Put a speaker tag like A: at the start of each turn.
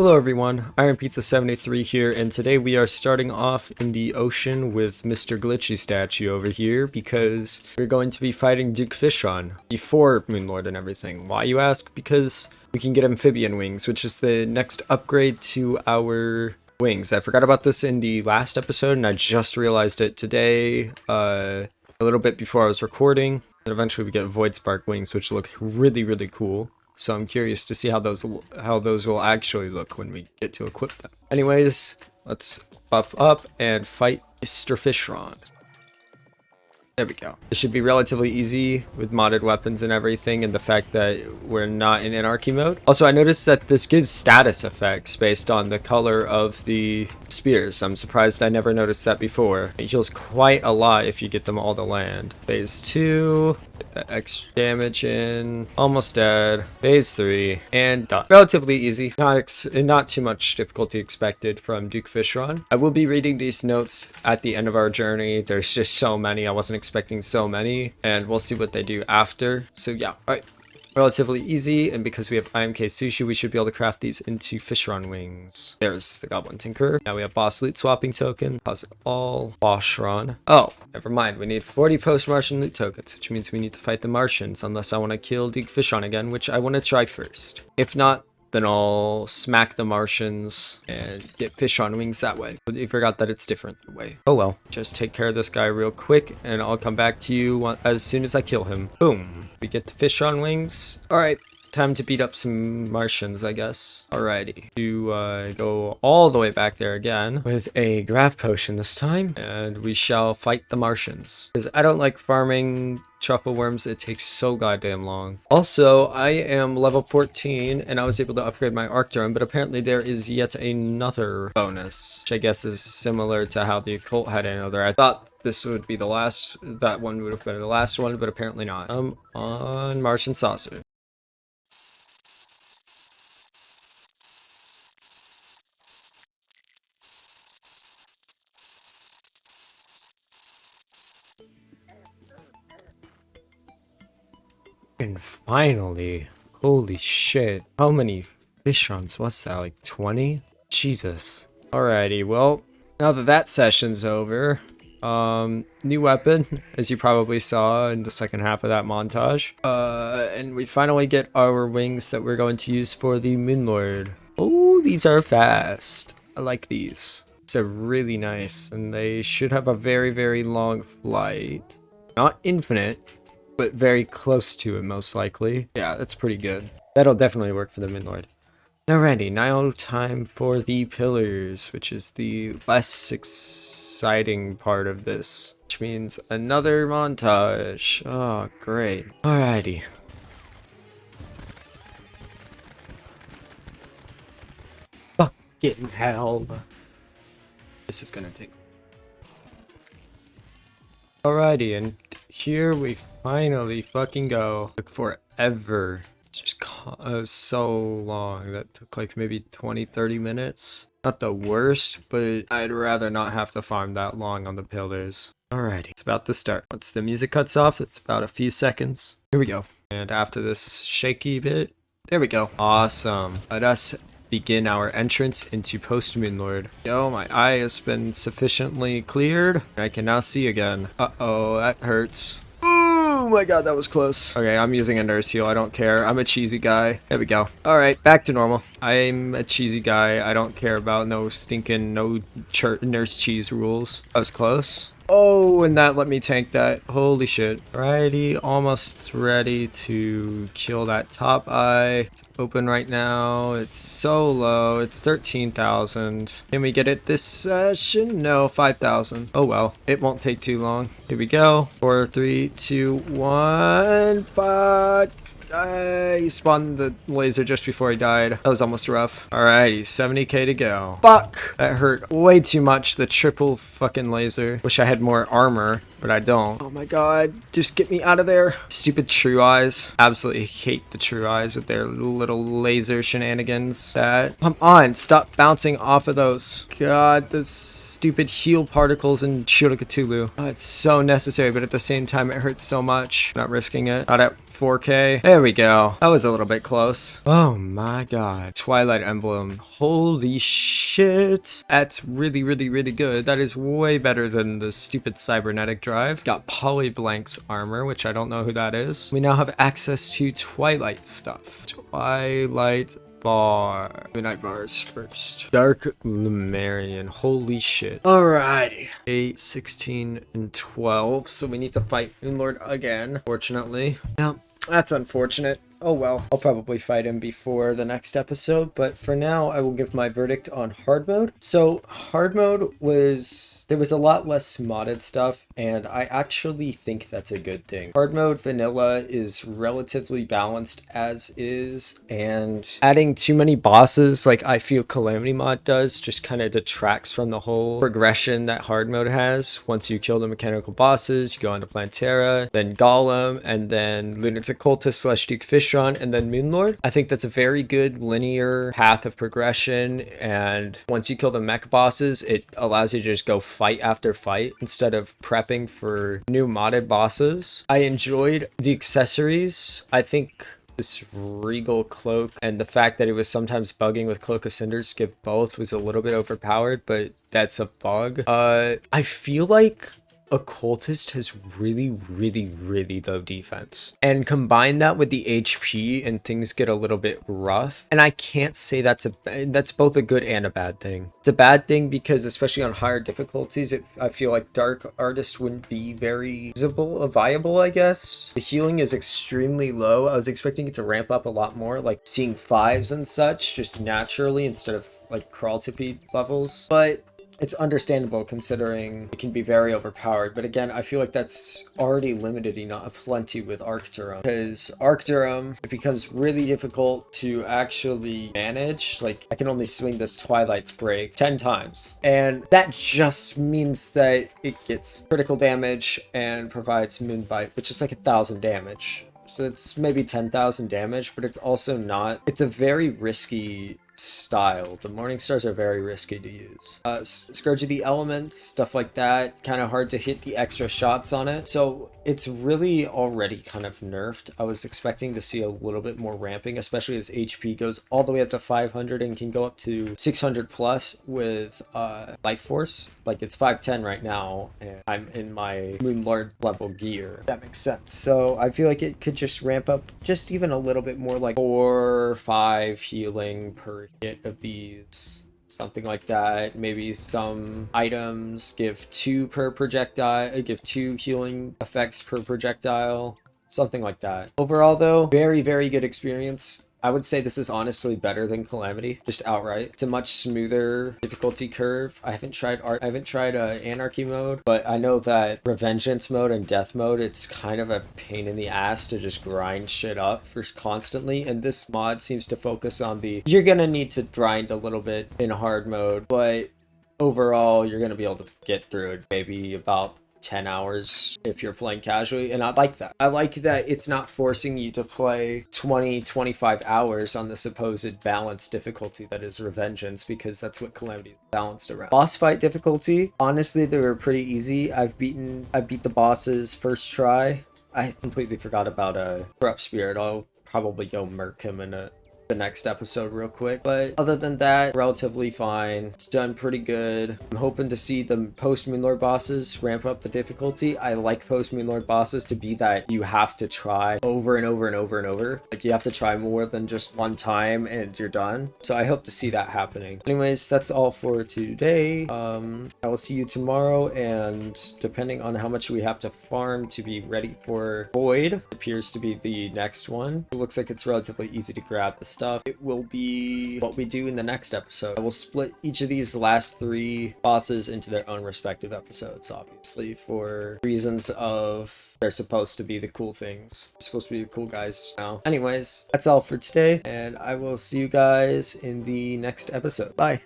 A: Hello everyone, Iron Pizza 73 here, and today we are starting off in the ocean with Mr. Glitchy statue over here because we're going to be fighting Duke Fishron before Moonlord and everything. Why, you ask? Because we can get amphibian wings, which is the next upgrade to our wings. I forgot about this in the last episode and I just realized it today, a little bit before I was recording. And eventually we get Void Spark wings, which look really cool. So I'm curious to see how those will actually look when we get to equip them. Anyways, let's buff up and fight Mr. Fishron. There we go. This should be relatively easy with modded weapons and everything, and the fact that we're not in anarchy mode. Also, I noticed that this gives status effects based on the color of the spears. I'm surprised I never noticed that before. It heals quite a lot if you get them all to land. Phase 2. Get that extra damage in. Almost dead. Phase 3. And done. Relatively easy. Not too much difficulty expected from Duke Fishron. I will be reading these notes at the end of our journey. There's just so many. I wasn't expecting so many. And we'll see what they do after. So yeah. Alright. Relatively easy, and because we have IMK Sushi, we should be able to craft these into Fishron wings. There's the Goblin Tinker. Now we have Boss Loot Swapping Token. Deposit all. Boschron. Oh, never mind. We need 40 post-Martian loot tokens, which means we need to fight the Martians, unless I want to kill Duke Fishron again, which I want to try first. If not, then I'll smack the Martians and get Fishron wings that way. But you forgot that it's different that way. Oh well. Just take care of this guy real quick, and I'll come back to you as soon as I kill him. Boom. We get the Fishron wings. Alright. Time to beat up some Martians, I guess. Alrighty. To go all the way back there again with a graph potion this time, and we shall fight the Martians. Because I don't like farming truffle worms, it takes so goddamn long. Also, I am level 14 and I was able to upgrade my arc drone, but apparently there is yet another bonus, which I guess is similar to how the occult had another. I thought this would be the last, that one would have been the last one, but apparently not. On Martian Saucer. And finally, holy shit, how many Fishrons was that, like 20? Jesus. Alrighty, well, now that that session's over, new weapon, as you probably saw in the second half of that montage, and we finally get our wings that we're going to use for the Moonlord. Oh, these are fast. I like these. These are really nice, and they should have a very long flight. Not infinite, but very close to it, most likely. Yeah, that's pretty good. That'll definitely work for the Moonlord. Alrighty, now time for the pillars, which is the less exciting part of this, which means another montage. Oh, great. Alrighty. Fucking hell. This is gonna take... Alrighty, and here we finally fucking go. Took forever. It's just so long. That took like maybe 20-30 minutes. Not the worst, but I'd rather not have to farm that long on the pillars. Alrighty, it's about to start. Once the music cuts off, it's about a few seconds. Here we go. And after this shaky bit, there we go. Awesome. Let us begin our entrance into Post Moonlord. Yo, my eye has been sufficiently cleared. I can now see again. Uh-oh, that hurts. Oh my god, that was close. Okay, I'm using a nurse heal. I don't care. I'm a cheesy guy. There we go. Alright, back to normal. I'm a cheesy guy. I don't care about no stinking, no nurse cheese rules. That was close. Oh, and that let me tank that. Holy shit. Alrighty, almost ready to kill that top eye. It's open right now. It's so low. It's 13,000. Can we get it this session? No, 5,000. Oh well. It won't take too long. Here we go. 4, 3, 2, 1. Fuck. He spawned the laser just before he died. That was almost rough. Alrighty, 70k to go. Fuck! That hurt way too much, the triple fucking laser. Wish I had more armor. but I don't. Oh my god, just get me out of there. Stupid True Eyes. Absolutely hate the True Eyes with their little laser shenanigans. Come on, stop bouncing off of those. God, those stupid heal particles in Shield of Cthulhu. Oh, it's so necessary, but at the same time, it hurts so much. Not risking it. Not at 4K. There we go. That was a little bit close. Oh my god. Twilight Emblem. Holy shit. That's really, really, really good. That is way better than the stupid cybernetic drive. Got Polyblank's armor, which I don't know who that is. We now have access to Twilight stuff. Twilight bar. Midnight bars first. Dark Lumerian. Holy shit. Alrighty. 8, 16, and 12. So we need to fight Moonlord again, fortunately. Yep. That's unfortunate. Oh well, I'll probably fight him before the next episode, but for now I will give my verdict on hard mode. So hard mode there was a lot less modded stuff, and I actually think that's a good thing. Hard mode vanilla is relatively balanced as is, and adding too many bosses like I feel Calamity mod does just kind of detracts from the whole progression that hard mode has. Once you kill the mechanical bosses, you go on to Plantera, then Golem, and then Lunatic Cultist / Duke Fishron, and then Moonlord. I think that's a very good linear path of progression, and once you kill the mech bosses, it allows you to just go fight after fight instead of prepping for new modded bosses. I enjoyed the accessories. I think this regal cloak and the fact that it was sometimes bugging with Cloak of Cinders give both was a little bit overpowered, but that's a bug. I feel like Occultist has really, really, really low defense. And combine that with the HP and things get a little bit rough. And I can't say that's both a good and a bad thing. It's a bad thing because especially on higher difficulties, I feel like Dark Artist wouldn't be very viable, I guess. The healing is extremely low. I was expecting it to ramp up a lot more, like seeing 5s and such, just naturally instead of like crawl tippy levels. But it's understandable considering it can be very overpowered, but again, I feel like that's already limited enough plenty with Arcturum, because Arcturum, it becomes really difficult to actually manage. Like, I can only swing this Twilight's Break 10 times, and that just means that it gets critical damage and provides Moonbite, which is like 1,000 damage. So it's maybe 10,000 damage, but it's also not. It's a very risky style. The Morning Stars are very risky to use. Scourge of the Elements, stuff like that, kind of hard to hit the extra shots on it. So it's really already kind of nerfed. I was expecting to see a little bit more ramping, especially as HP goes all the way up to 500 and can go up to 600 plus with Life Force. Like, it's 510 right now, and I'm in my Moonlord level gear. That makes sense. So I feel like it could just ramp up just even a little bit more, like 4 or 5 healing per hit of these. Something like that. Maybe some items give 2 per projectile, give 2 healing effects per projectile. Something like that. Overall though, very, very good experience. I would say this is honestly better than Calamity, just outright. It's a much smoother difficulty curve. I haven't tried Anarchy mode, but I know that Revengeance mode and Death mode, it's kind of a pain in the ass to just grind shit up for constantly, and this mod seems to focus on you're gonna need to grind a little bit in hard mode, but overall you're gonna be able to get through it maybe about 10 hours if you're playing casually, and I like that. I like that it's not forcing you to play 20-25 hours on the supposed balanced difficulty that is Revengeance, because that's what Calamity is balanced around. Boss fight difficulty, honestly, they were pretty easy. I beat the bosses first try. I completely forgot about Corrupt Spirit. I'll probably go murk him in the next episode real quick, but other than that, relatively fine. It's done pretty good. I'm hoping to see the post Moonlord bosses ramp up the difficulty. I like post Moonlord bosses to be that you have to try over and over and over and over. Like, you have to try more than just one time and you're done. So I hope to see that happening. Anyways, that's all for today. I will see you tomorrow, and depending on how much we have to farm to be ready for Void, appears to be the next one. It looks like it's relatively easy to grab the stuff. It will be what we do in the next episode. I will split each of these last 3 bosses into their own respective episodes, obviously, for reasons of they're supposed to be the cool things. They're supposed to be the cool guys now. Anyways, that's all for today, and I will see you guys in the next episode. Bye.